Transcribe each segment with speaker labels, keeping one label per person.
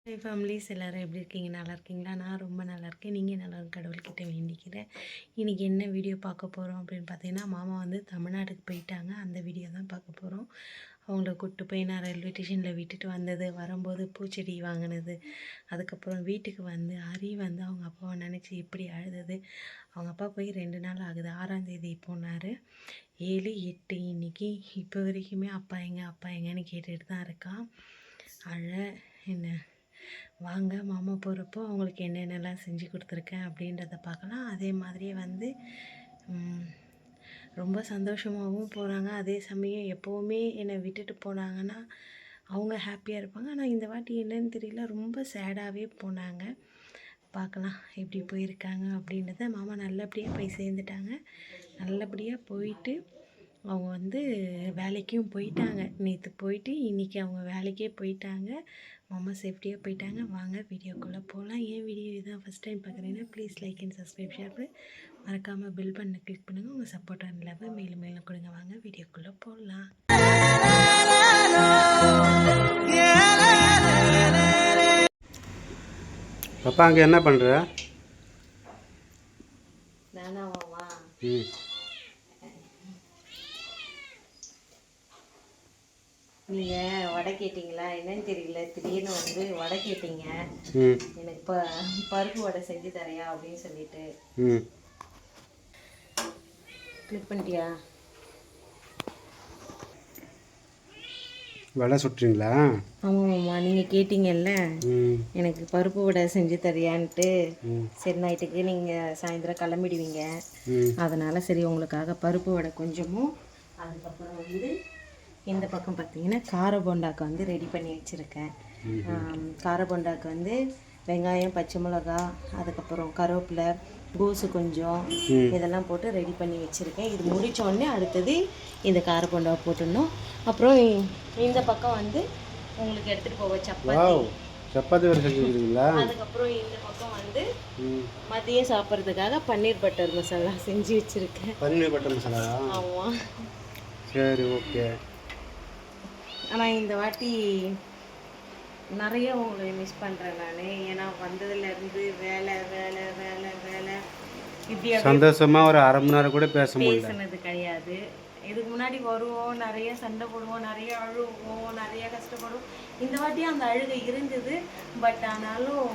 Speaker 1: High families எல்லோரும் எப்படி இருக்கீங்க? நல்லா இருக்கீங்களா? நான் ரொம்ப நல்லா இருக்கேன். நீங்கள் நல்லா கடவுள்கிட்ட வேண்டிக்கிறேன். இன்றைக்கி என்ன வீடியோ பார்க்க போகிறோம் அப்படின்னு பார்த்தீங்கன்னா, மாமா வந்து தமிழ்நாட்டுக்கு போயிட்டாங்க. அந்த வீடியோ தான் பார்க்க போகிறோம். அவங்கள கூப்பிட்டு போய் நான் ரயில்வே ஸ்டேஷனில் விட்டுட்டு வந்தது, வரும்போது பூச்செடி வாங்கினது, அதுக்கப்புறம் வீட்டுக்கு வந்து வந்து அவங்க அப்பாவை நினச்சி எப்படி அழுதது. அவங்க அப்பா போய் 2 நாள் ஆகுது. 6ஆம் தேதி போனார். 7, 8 இன்றைக்கி. இப்போ வரைக்குமே அப்பா எங்கன்னு கேட்டுட்டு தான் இருக்கான். என்ன வாங்க மாமா போகிறப்போ அவங்களுக்கு என்னென்னலாம் செஞ்சு கொடுத்துருக்கேன் அப்படின்றத பார்க்கலாம். அதே மாதிரியே வந்து ரொம்ப சந்தோஷமாகவும் போகிறாங்க. அதே சமயம் எப்போவுமே என்னை விட்டுட்டு போனாங்கன்னா அவங்க ஹாப்பியாக இருப்பாங்க. ஆனால் இந்த வாட்டி என்னன்னு தெரியல, ரொம்ப சேடாகவே போனாங்க. பார்க்கலாம் எப்படி போயிருக்காங்க அப்படின்றத. மாமா நல்லபடியாக போய் சேர்ந்துட்டாங்க. நல்லபடியாக போயிட்டு அவங்க வந்து வேலைக்கும் போயிட்டாங்க. நேற்று போயிட்டு இன்றைக்கி அவங்க வேலைக்கே போயிட்டாங்க. மாமா சேஃப்டியாக போயிட்டாங்க. வாங்க வீடியோக்குள்ளே போகலாம். ஏன் வீடியோ இதான் ஃபஸ்ட் டைம் பார்க்குறீங்கன்னா please like and subscribe share பண்ணி மறக்காமல் பில் பண்ண கிளிக் பண்ணுங்கள். உங்கள் சப்போர்ட் அண்ட் லவ் மேலும் மேலும் கொடுங்க. வாங்க வீடியோக்குள்ளே போகலாம்.
Speaker 2: அப்பா அங்கே என்ன பண்ணுற?
Speaker 1: நானாவா? நீங்கள் வடை கேட்டிங்களா என்னன்னு தெரியல, திடீர்னு வந்து வடை கேட்டீங்க. எனக்கு பருப்பு வடை செஞ்சு தரையா அப்படின்னு சொல்லிட்டு கிளிக் பண்ணிட்டியா?
Speaker 2: வடை சுட்டுறீங்களா?
Speaker 1: ஆமாம்மா, நீங்கள் கேட்டீங்கல்ல எனக்கு பருப்பு வடை செஞ்சு தரியான்ட்டு. சரி, நைட்டுக்கு நீங்கள் சாயந்தரம் கிளம்பிடுவீங்க, அதனால் சரி உங்களுக்காக பருப்பு வடை கொஞ்சமும், அதுக்கப்புறம் வந்து இந்த பக்கம் பார்த்தீங்கன்னா கார போண்டாக்கு வந்து ரெடி பண்ணி வச்சுருக்கேன். கார போண்டாக்கு வந்து வெங்காயம், பச்சை மிளகா, அதுக்கப்புறம் கருவேப்பிலை, கோஸு கொஞ்சம், இதெல்லாம் போட்டு ரெடி பண்ணி வச்சுருக்கேன். இது முடித்தோடனே அடுத்தது இந்த கார போண்டாவை போட்டுடணும். அப்புறம் இந்த பக்கம் வந்து உங்களுக்கு எடுத்துகிட்டு போக
Speaker 2: சப்பாத்தி வரை செஞ்சுருக்கீங்களா?
Speaker 1: அதுக்கப்புறம் இந்த பக்கம் வந்து மதியம் சாப்பிட்றதுக்காக பன்னீர் பட்டர் மசாலா செஞ்சு வச்சுருக்கேன்.
Speaker 2: பன்னீர் பட்டர் மசாலா?
Speaker 1: ஆமாம்.
Speaker 2: சரி, ஓகே.
Speaker 1: ஆனால் இந்த வாட்டி நிறைய உங்களை மிஸ் பண்ணுறேன் நான். ஏன்னா வந்ததுலேருந்து வேலை வேலை வேலை வேலை இப்படி
Speaker 2: சந்தோஷமாக ஒரு அரை மணி நேரம் கூட பேசுனது
Speaker 1: கிடையாது. இதுக்கு முன்னாடி வருவோம், நிறைய சண்டை போடுவோம், நிறைய அழுவோம், நிறைய கஷ்டப்படுவோம். இந்த வாட்டியும் அந்த அழுகை இருந்தது. பட் ஆனாலும்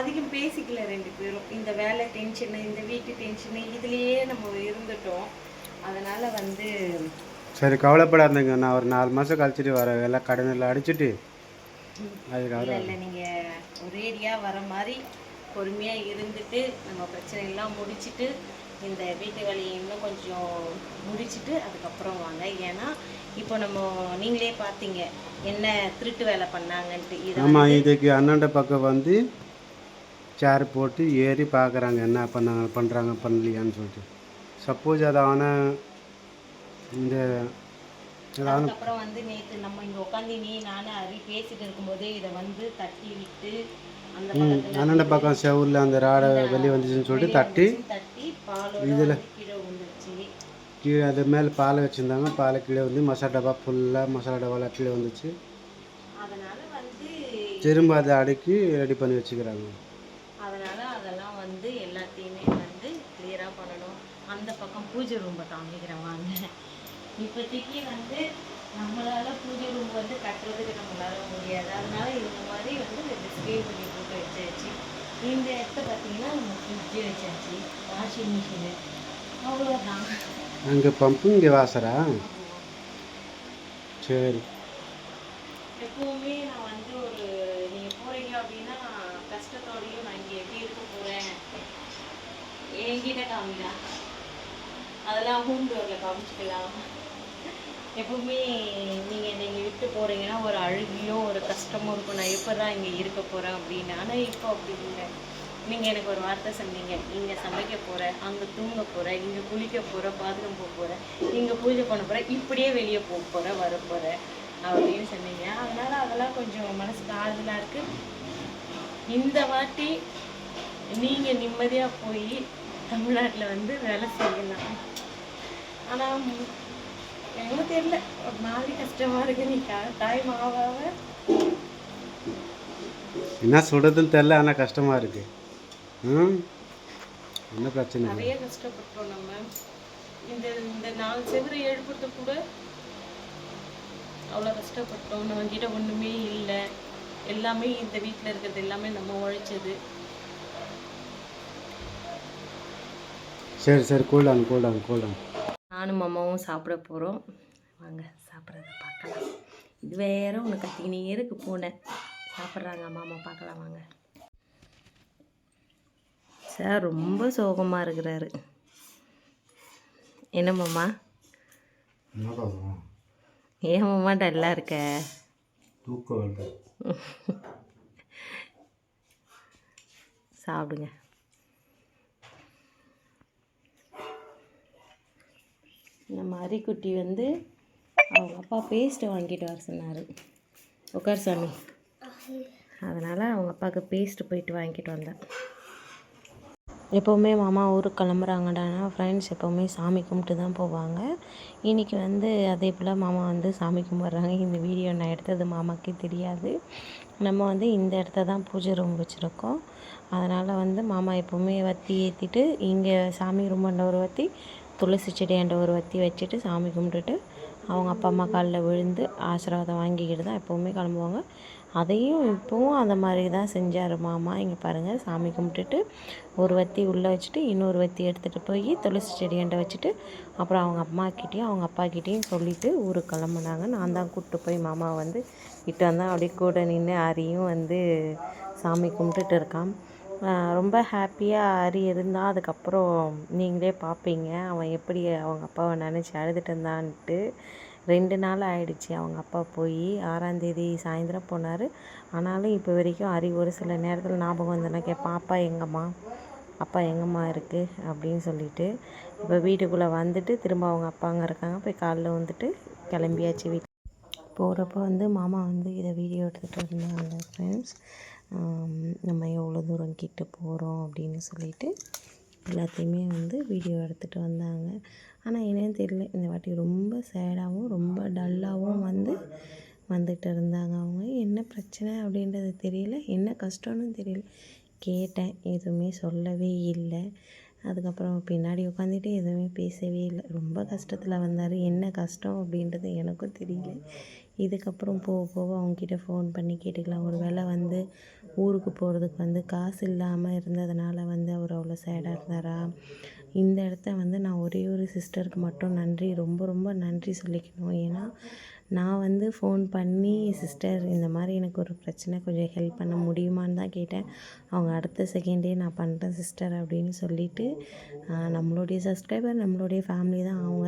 Speaker 1: அதிகம் பேசிக்கல 2 பேரும். இந்த வேலை டென்ஷனு, இந்த வீட்டு டென்ஷனு, இதுலேயே நம்ம இருந்துட்டோம். அதனால் வந்து
Speaker 2: சரி, கவலைப்படாதுங்க. நான் ஒரு 4 மாதம் கழிச்சிட்டு வரேன். எல்லாம் கடனில் அடிச்சுட்டு
Speaker 1: அதுக்காக இல்லை, நீங்கள் ஒரேடியாக வர மாதிரி பொறுமையாக இருந்துட்டு நம்ம பிரச்சனையெல்லாம் முடிச்சுட்டு இந்த வீட்டு வேலையை இன்னும் கொஞ்சம் முடிச்சுட்டு அதுக்கப்புறம் வாங்க. ஏன்னா இப்போ நம்ம நீங்களே பார்த்தீங்க என்ன திருட்டு வேலை பண்ணாங்கன்ட்டு.
Speaker 2: ஆமாம், இதுக்கு அண்ணாண்ட பக்கம் வந்து சேர் போட்டு ஏறி பார்க்குறாங்க என்ன பண்ணுறாங்க பண்ணலையான்னு சொல்லிட்டு. சப்போஸ் அதை ஆனால் இந்த
Speaker 1: அதுக்கப்புறம் வந்து நேற்று நம்ம இங்கே உட்காந்து நானும் அரி பேசிட்டு இருக்கும்போது இதை வந்து தட்டி விட்டு
Speaker 2: அண்ணாண்ட பக்கம் செவுரில் அந்த ராடை வெளியே வந்துச்சுன்னு சொல்லிட்டு தட்டி இதில் கீழே அது மேலே பாலை வச்சுருந்தாங்க. பாலை கீழே வந்து மசாலா டப்பா ஃபுல்லாக மசாலா டப்பாலாம் கீழே வந்துச்சு.
Speaker 1: அதனால் வந்து
Speaker 2: திரும்ப அதை அடுக்கி ரெடி பண்ணி வச்சுக்கிறாங்க.
Speaker 1: அதனால் அதெல்லாம் வந்து எல்லாத்தையுமே வந்து கிளியராக பண்ணணும். அந்த பக்கம் பூஜை ரூம்பை காமிக்கிறேன் வாங்க. இப்போதைக்கு வந்து நம்மளால் பூஜை ரூம் வந்து கட்டுறதுக்கு நம்மளால முடியாது. அதனால் இந்த மாதிரி வந்து 2 ஸ்க்ரீன் பண்ணி போட்டு வச்சாச்சு. இந்த இடத்த பார்த்தீங்கன்னா நம்ம ஃப்ரிட்ஜு வச்சாச்சு, வாஷிங் மிஷினு, அவ்வளோதான்.
Speaker 2: அங்கே பம்பு, இங்கே வாசரா? சரி.
Speaker 1: எப்போவுமே நான் வந்து ஒரு நீங்கள் போகிறீங்க அப்படின்னா கஷ்டத்தோடையும் நான் இங்கே எப்படி இருக்க போகிறேன் என்கிட்ட காமிக்கலாம். அதெல்லாம் ஹோம் டோரில் காமிச்சிக்கலாம். எப்பவுமே நீங்கள் என்னை இங்கே விட்டு போகிறீங்கன்னா ஒரு அழுகியும் ஒரு கஷ்டமும் இருக்கும். நான் எப்போ தான் இங்கே இருக்க போகிறேன் அப்படின்னு. ஆனால் இப்போ அப்படி இல்லை. நீங்கள் எனக்கு ஒரு வார்த்தை சொன்னீங்க, இங்கே சமைக்க போகிறேன், அங்கே தூங்க போகிறேன், இங்கே குளிக்க போகிறேன், பாத்ரூம் போக போகிறேன், இங்கே பூஜை பண்ண போகிறேன், இப்படியே வெளியே போக போகிறேன், வர போகிறேன் அப்படின்னு சொன்னீங்க. அதனால் அதெல்லாம் கொஞ்சம் மனசுக்கு ஆறுதலாக இருக்குது. இந்த வாட்டி நீங்கள் நிம்மதியாக போய் தமிழ்நாட்டில் வந்து வேலை செய்யலாம். ஆனால் எனக்கு தெரியல, ஒரு மாதிரி கஷ்டமாக இருக்குது. நீ டைம் ஆக
Speaker 2: என்ன சொல்கிறதுன்னு தெரில, ஆனால் கஷ்டமாக இருக்குது. என்ன பிரச்சனை?
Speaker 1: நிறைய கஷ்டப்பட்டோம் நம்ம. இந்த இந்த 4 செவரை எழுப்புறது கூட அவ்வளோ கஷ்டப்பட்டோம். நம்மக்கிட்ட ஒன்றுமே இல்லை. எல்லாமே இந்த வீட்டில் இருக்கிறது எல்லாமே நம்ம உழைச்சது.
Speaker 2: சரி சரி, கூடாங்க.
Speaker 1: நானும் அம்மாவும் சாப்பிட போகிறோம். வாங்க சாப்பிட்றத பார்க்கலாம். இது வேற ஒன்று கத்திக்கினே இருக்கு. பூனை சாப்பிட்றாங்க. அம்மா பார்க்கலாம் வாங்க. சார் ரொம்ப சோகமாக இருக்கிறாரு. என்ன மாமா? ஏன் மாமா டல்லாக இருக்க?
Speaker 2: தூக்கம்
Speaker 1: சாப்பிடுங்க. நம்ம அரிக்குட்டி வந்து அவங்க அப்பா பேஸ்ட்டை வாங்கிட்டு வர சொன்னார். உட்கார் சாமி. அதனால் அவங்க அப்பாவுக்கு பேஸ்ட்டு போயிட்டு வாங்கிட்டு வந்தேன். எப்போவுமே மாமா ஊருக்கு கிளம்புறாங்கடானா ஃப்ரெண்ட்ஸ் எப்போவுமே சாமி கும்பிட்டு தான் போவாங்க. இன்றைக்கி வந்து அதே போல் மாமா வந்து சாமி கும்பிட்றாங்க. இந்த வீடியோ நான் எடுத்தது மாமாக்கே தெரியாது. நம்ம வந்து இந்த இடத்த தான் பூஜை ரூம் வச்சுருக்கோம். அதனால் வந்து மாமா எப்போவுமே வத்தி ஏற்றிட்டு இங்கே சாமி ரூமாண்ட ஒரு வத்தி, துளசி செடியாண்ட ஒரு வத்தி வச்சுட்டு சாமி கும்பிட்டுட்டு அவங்க அப்பா அம்மா காலில் விழுந்து ஆசீர்வாதம் வாங்கிக்கிட்டு தான் எப்போவுமே கிளம்புவாங்க. அதையும் இப்போவும் அந்த மாதிரி தான் செஞ்சார் மாமா. இங்கே பாருங்கள், சாமி கும்பிட்டுட்டு ஒரு வத்தி உள்ளே வச்சுட்டு இன்னொரு வத்தி எடுத்துகிட்டு போய் துளசி செடியாண்ட வச்சுட்டு அப்புறம் அவங்க அம்மாக்கிட்டேயும் அவங்க அப்பாக்கிட்டேயும் சொல்லிவிட்டு ஊருக்கு கிளம்புனாங்க. நான் தான் கூப்பிட்டு போய் மாமா வந்து இட்டு வந்தேன். அப்படியே கூட நின்று அரியும் வந்து சாமி கும்பிட்டுட்டு இருக்கான். ரொம்ப ஹாப்பியாக அரி இருந்தால் அதுக்கப்புறம் நீங்களே பார்ப்பீங்க அவன் எப்படி அவங்க அப்பாவை நினச்சி அழுதுட்டு இருந்தான்ட்டு. 2 நாள் ஆயிடுச்சு அவங்க அப்பா போய். 6ஆம் தேதி சாயந்தரம் போனார். ஆனாலும் இப்போ வரைக்கும் அரி ஒரு சில நேரத்தில் ஞாபகம் வந்தோன்னா கேட்பான், அப்பா எங்கம்மா இருக்குது அப்படின்னு சொல்லிட்டு. இப்போ வீட்டுக்குள்ளே வந்துட்டு திரும்ப அவங்க அப்பா அங்கே இருக்காங்க. போய் காலைல வந்துட்டு கிளம்பியாச்சு. வீட்டு போகிறப்போ வந்து மாமா வந்து இதை வீடியோ எடுத்துகிட்டு இருந்தாங்க ஃப்ரெண்ட்ஸ். நம்ம எவ்வளோ தூரம் கிட்ட போகிறோம் அப்படின்னு சொல்லிட்டு எல்லாத்தையுமே வந்து வீடியோ எடுத்துகிட்டு வந்தாங்க. ஆனால் என்னன்னு தெரியல, இந்த வாட்டி ரொம்ப சேடாகவும் ரொம்ப டல்லாகவும் வந்துட்டு இருந்தாங்க. அவங்க என்ன பிரச்சனை அப்படின்றது தெரியல, என்ன கஷ்டம்னு தெரியல. கேட்டேன், எதுவுமே சொல்லவே இல்லை. அதுக்கப்புறம் பின்னாடி உட்காந்துட்டு எதுவுமே பேசவே இல்லை. ரொம்ப கஷ்டத்தில் வந்தார். என்ன கஷ்டம் அப்படின்றது எனக்கும் தெரியல. இதுக்கப்புறம் போக போக அவங்கக்கிட்ட ஃபோன் பண்ணி கேட்டுக்கலாம். ஒரு வேளை வந்து ஊருக்கு போகிறதுக்கு வந்து காசு இல்லாமல் இருந்ததுனால வந்து அவர் அவ்வளோ சேடாக இருந்தாரா? இந்த இடத்த வந்து நான் ஒரே ஒரு சிஸ்டருக்கு மட்டும் ரொம்ப ரொம்ப நன்றி சொல்லிக்கணும். ஏன்னா நான் வந்து ஃபோன் பண்ணி, சிஸ்டர் இந்த மாதிரி எனக்கு ஒரு பிரச்சனை, கொஞ்சம் ஹெல்ப் பண்ண முடியுமான்னு தான் கேட்டேன். அவங்க அடுத்த செகண்டே நான் பண்ணுறேன் சிஸ்டர் அப்படின்னு சொல்லிவிட்டு, நம்மளுடைய சப்ஸ்கிரைபர் நம்மளுடைய ஃபேமிலி தான். அவங்க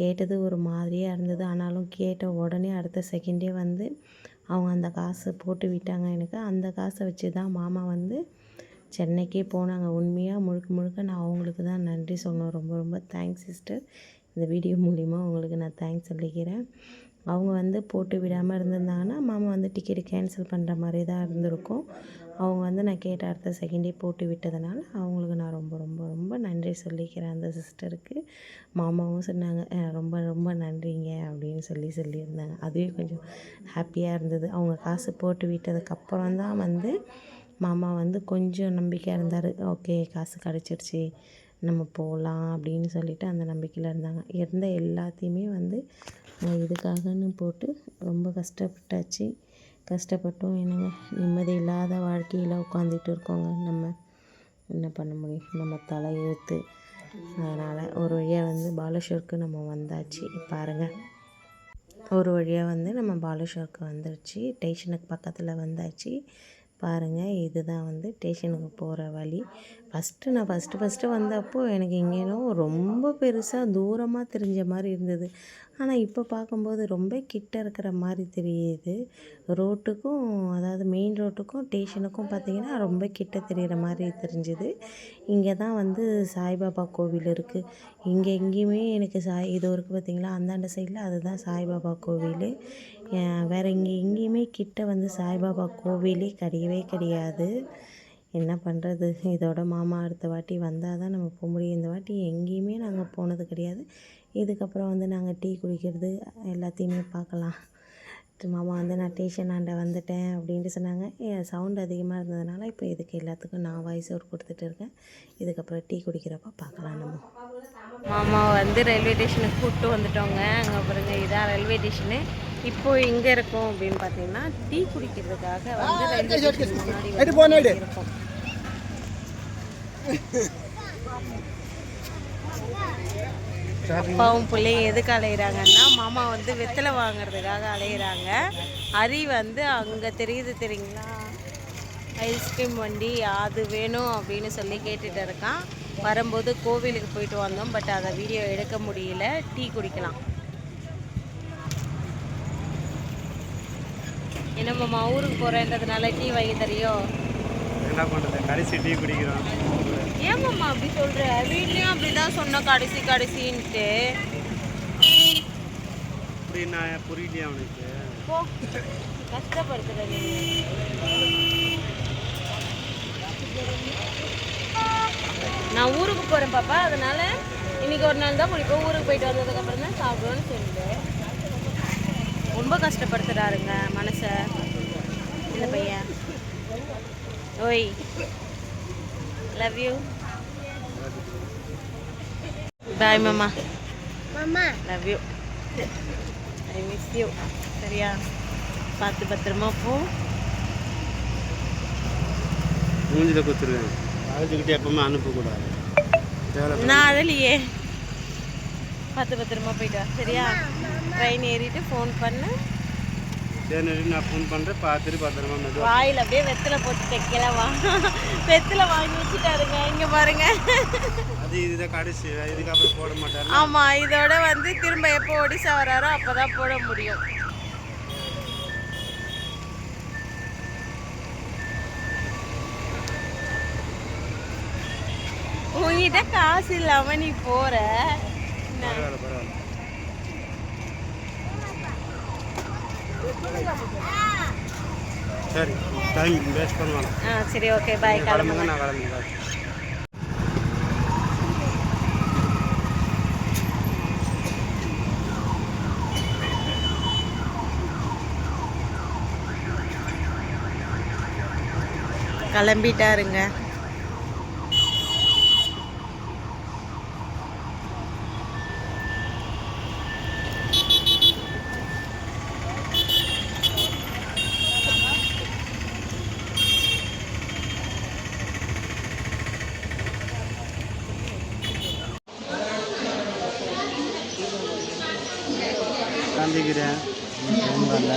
Speaker 1: கேட்டது ஒரு மாதிரியாக இருந்தது. ஆனாலும் கேட்ட உடனே அடுத்த செகண்டே வந்து அவங்க அந்த காசை போட்டு விட்டாங்க எனக்கு. அந்த காசை வச்சு தான் மாமா வந்து சென்னைக்கே போனாங்க. உண்மையாக முழுக்க நான் அவங்களுக்கு தான் நன்றி சொல்லணும். ரொம்ப ரொம்ப தேங்க்ஸ் சிஸ்டர். இந்த வீடியோ மூலிமா உங்களுக்கு நான் தேங்க்ஸ் சொல்லிக்கிறேன். அவங்க வந்து போட்டு விடாமல் இருந்திருந்தாங்கன்னா மாமா வந்து டிக்கெட்டு கேன்சல் பண்ணுற மாதிரி தான் இருந்திருக்கும். அவங்க வந்து நான் கேட்ட அடுத்த செகண்டே போட்டு விட்டதுனால அவங்களுக்கு நான் ரொம்ப ரொம்ப ரொம்ப நன்றி சொல்லிக்கிறேன் அந்த சிஸ்டருக்கு. மாமாவும் சொன்னாங்க, ரொம்ப ரொம்ப நன்றிங்க அப்படின்னு சொல்லியிருந்தாங்க. அதுவே கொஞ்சம் ஹாப்பியாக இருந்தது. அவங்க காசு போட்டு விட்டதுக்கப்புறம் தான் வந்து மாமா வந்து கொஞ்சம் நம்பிக்கையாக இருந்தார். ஓகே, காசு கிடச்சிருச்சு, நம்ம போகலாம் அப்படின்னு சொல்லிட்டு அந்த நம்பிக்கையில் இருந்தாங்க. இருந்த எல்லாத்தையுமே வந்து இதுக்காகன்னு போட்டு ரொம்ப கஷ்டப்பட்டோம். என்னங்க, நிம்மதி இல்லாத வாழ்க்கையில் உட்காந்துட்டு இருக்கோங்க. நம்ம என்ன பண்ண முடியும், நம்ம தலையெழுத்து. அதனால் ஒரு வழியாக வந்து பாலேஸ்வருக்கு நம்ம வந்தாச்சு. பாருங்கள், ஒரு வழியாக வந்து நம்ம பாலேஸ்வருக்கு வந்துடுச்சு. ஸ்டேஷனுக்கு பக்கத்தில் வந்தாச்சு. பாருங்கள், இதுதான் வந்து ஸ்டேஷனுக்கு போகிற வழி. நான் ஃபஸ்ட்டு வந்தப்போ எனக்கு இங்கேனோ ரொம்ப பெருசாக தூரமாக தெரிஞ்ச மாதிரி இருந்தது. ஆனால் இப்போ பார்க்கும்போது ரொம்ப கிட்ட இருக்கிற மாதிரி தெரியுது. ரோட்டுக்கும், அதாவது மெயின் ரோட்டுக்கும் ஸ்டேஷனுக்கும் பார்த்திங்கன்னா ரொம்ப கிட்ட தெரிகிற மாதிரி தெரிஞ்சுது. இங்கே தான் வந்து சாய்பாபா கோவில் இருக்குது. இங்கே எங்கேயுமே எனக்கு இது இருக்குது பார்த்திங்களா, அந்தாண்ட சைடில் அதுதான் சாய்பாபா கோவில். வேறு எங்கேயுமே கிட்ட வந்து சாய்பாபா கோவிலே கிடையாது. என்ன பண்ணுறது, இதோட மாமா அடுத்த வாட்டி வந்தால் தான் நம்ம போக முடியும். இந்த வாட்டி எங்கேயுமே நாங்கள் போனது கிடையாது. இதுக்கப்புறம் வந்து நாங்கள் டீ குடிக்கிறது எல்லாத்தையுமே பார்க்கலாம். மாமா வந்து நான் ஸ்டேஷனாண்ட வந்துட்டேன் அப்படின்ட்டு சொன்னாங்க. சவுண்ட் அதிகமாக இருந்ததுனால இப்போ இதுக்கு எல்லாத்துக்கும் நான் வாய்ஸ் ஓவர் கொடுத்துட்டு இருக்கேன். இதுக்கப்புறம் டீ குடிக்கிறப்ப பார்க்கலாம் நம்ம. மாமா வந்து ரயில்வே ஸ்டேஷனுக்கு கூப்பிட்டு வந்துட்டோங்க. அங்கே பாருங்க இதான் ரயில்வே ஸ்டேஷனு. இப்போது எங்கே இருக்கோம் அப்படின்னு பார்த்தீங்கன்னா டீ குடிக்கிறதுக்காக வந்து ரயில்வே ஸ்டேஷன் முன்னாடி இருக்கோம். அப்பாவும் பிள்ளையும் எதுக்கு அலையிறாங்கன்னா மாமா வந்து வெத்தலை வாங்குறதுக்காக அலையிறாங்க. ஹரி வந்து அங்கே தெரியுங்களா ஐஸ்கிரீம் வண்டி, அது வேணும் அப்படின்னு சொல்லி கேட்டுட்டு இருக்கான். வரும்போது கோவிலுக்கு போயிட்டு வந்தோம், பட் அதை வீடியோ எடுக்க முடியல. டீ குடிக்கலாம். என்ன மாமா ஊருக்கு போகிறேன்றதுனால டீ வாங்கி தரையோ?
Speaker 2: என்ன பண்ணுறது, கடைசி டீ குடிக்கிறோம்.
Speaker 1: ஏன் மாமா அப்படி சொல்கிற? வீட்லேயும் அப்படி தான் சொன்னோம் கடைசின்ட்டு.
Speaker 2: அப்படி நான் புரியலையா அவனுக்கு?
Speaker 1: போ கஷ்டப்படுத்துறது. நான் ஊருக்கு போகிறேன் பாப்பா, அதனால் இன்றைக்கி ஒரு நாள் தான் குடிப்போம். ஊருக்கு போயிட்டு வந்ததுக்கப்புறம் தான் சாப்பிடுவோன்னு சொல்லிட்டு ரொம்ப கஷ்டப்படுத்துகிறாருங்க மனசை இந்த பையன். ஓய் லவ் யூ. பாய் மாமா. Love you. I miss you. சரியா, பார்த்து பத்திரமா போ.
Speaker 2: மூஞ்சில குத்துருவேன். அழைச்சிக்கிட்டு எப்பவுமே அனுப்பக்கூடாது.
Speaker 1: நான் அதிலேயே பார்த்து பத்திரமா போயிட்டு வா. சரியா, ட்ரெயின் ஏறிட்டு ஃபோன் பண்ணு.
Speaker 2: சரி, நான் ஃபோன் பண்ணுறேன். பார்த்துட்டு பத்திரமா மெதுவாக.
Speaker 1: வாயில் அப்படியே வெத்தலை போட்டு தைக்கலவா? வெத்தலை வாங்கி வச்சுட்டாருங்க. இங்கே பாருங்க,
Speaker 2: அது இதுதான் கடைசி, இதுக்கப்புறம் போட மாட்டாரு.
Speaker 1: ஆமாம், இதோட வந்து திரும்ப எப்போ ஒடிசா வராரோ அப்போ தான் போட முடியும். உங்ககிட்ட காசு இல்லாமல் நீ போகிற.
Speaker 2: பரவாயில்ல. சரி, டைம் வேஸ்ட் பண்ணுவாங்க.
Speaker 1: சரி, ஓகே, பாய்.
Speaker 2: கிளம்புங்க, நான் கிளம்புங்க.
Speaker 1: கிளம்பிட்டாருங்க.
Speaker 2: காந்திக்கிறேன் வரல.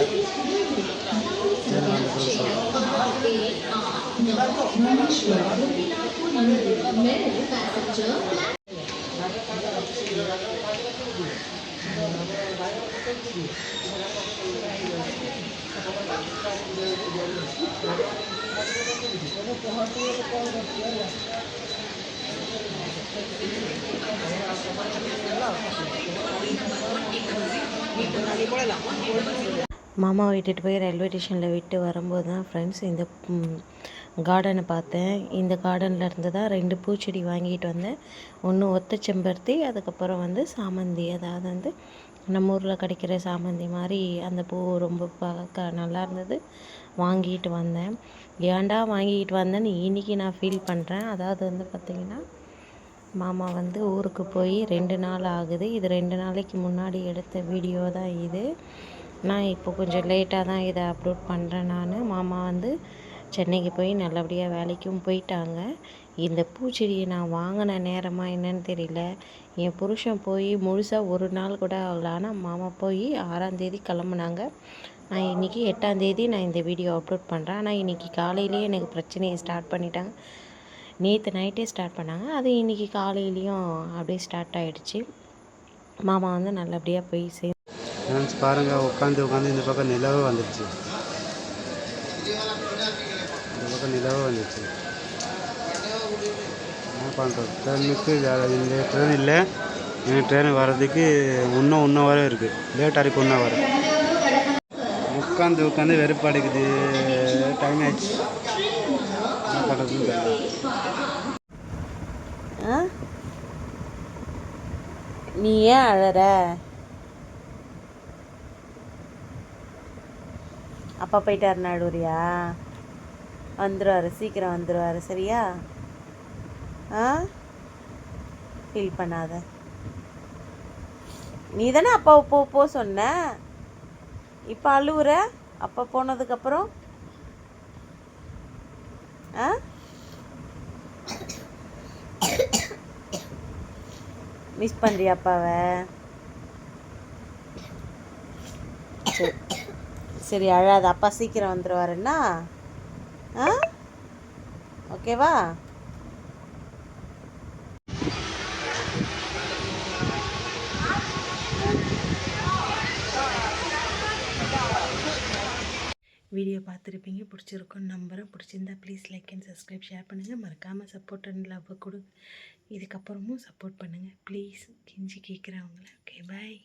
Speaker 1: மாமாவை விட்டுட்டு போய் ரயில்வே ஸ்டேஷனில் விட்டு வரும்போது தான் ஃப்ரெண்ட்ஸ் இந்த கார்டனை பார்த்தேன். இந்த கார்டனில் இருந்து தான் 2 பூச்செடி வாங்கிட்டு வந்தேன். ஒன்று ஒத்த செம்பருத்தி, அதுக்கப்புறம் வந்து சாமந்தி. அதாவது வந்து நம்ம ஊரில் கிடைக்கிற சாமந்தி மாதிரி அந்த பூ ரொம்ப பார்க்க நல்லா இருந்தது. வாங்கிட்டு வந்தேன். ஏன்டா வாங்கிட்டு வந்தேன்னு இன்றைக்கி நான் ஃபீல் பண்ணுறேன். அதாவது வந்து பார்த்திங்கன்னா மாமா வந்து ஊருக்கு போய் 2 நாள் ஆகுது. இது 2 நாளைக்கு முன்னாடி எடுத்த வீடியோ தான் இது. நான் இப்போ கொஞ்சம் லேட்டாக தான் இதை அப்லோட் பண்ணுறேன். மாமா வந்து சென்னைக்கு போய் நல்லபடியாக வேலைக்கும் போயிட்டாங்க. இந்த பூச்செடியை நான் வாங்கின நேரமாக என்னன்னு தெரியல. என் புருஷன் போய் முழுசாக ஒரு நாள் கூட ஆகல. ஆனால் மாமா போய் 6ஆம் தேதி கிளம்புனாங்க. நான் இன்றைக்கி 8ஆம் தேதி நான் இந்த வீடியோ அப்லோட் பண்ணுறேன். ஆனால் இன்றைக்கி காலையிலேயே எனக்கு பிரச்சனையை ஸ்டார்ட் பண்ணிட்டாங்க. நேற்று நைட்டே ஸ்டார்ட் பண்ணாங்க, அது இன்றைக்கி காலையிலையும் அப்படியே ஸ்டார்ட் ஆகிடுச்சு. மாமா வந்து நல்லபடியாக போய்
Speaker 2: ஃப்ரெண்ட்ஸ் பாருங்கள், உட்காந்து இந்த பக்கம் நிலவு வந்துடுச்சு. இந்த பக்கம் நிலவு வந்துடுச்சு. என்ன பண்ணுறோம், ட்ரெயினுக்கு இந்த ட்ரெயின் இல்லை. எனக்கு ட்ரெயின் வர்றதுக்கு இன்னும் வர இருக்குது. லேட்டாக இருக்குது, இன்னும் வர. உட்காந்து வெறுப்பாடுக்குது. டைம் ஆயிடுச்சு. என்ன பண்ணுறதுன்னு தெரியல.
Speaker 1: நீ ஏன் அழற? அப்பா போயிட்டாரு நடுவுறியா? வந்துடுவார், சீக்கிரம் வந்துடுவார். சரியா? ஆ, ஃபீல் பண்ணாத. நீ தானே அப்பாவை போ சொன்ன, இப்போ அழுவுற அப்பா போனதுக்கப்புறம்? ஆ, மிஸ் பண்ணுறியா அப்பாவை? சரி சரி, அழாத. அப்பா சீக்கிரம் வந்துடுவாருன்னா. ஆ, ஓகேவா? வீடியோ பார்த்துருப்பீங்க, பிடிச்சிருக்குன்னு நம்புகிறேன். பிடிச்சிருந்தா please like and subscribe, share பண்ணுங்கள். மறக்காமல் சப்போர்ட் அண்ட் லவ் கொடு. இதுக்கப்புறமும் சப்போர்ட் பண்ணுங்கள் ப்ளீஸ், கெஞ்சி கேட்குறேன் அவங்கள. ஓகே, பாய்.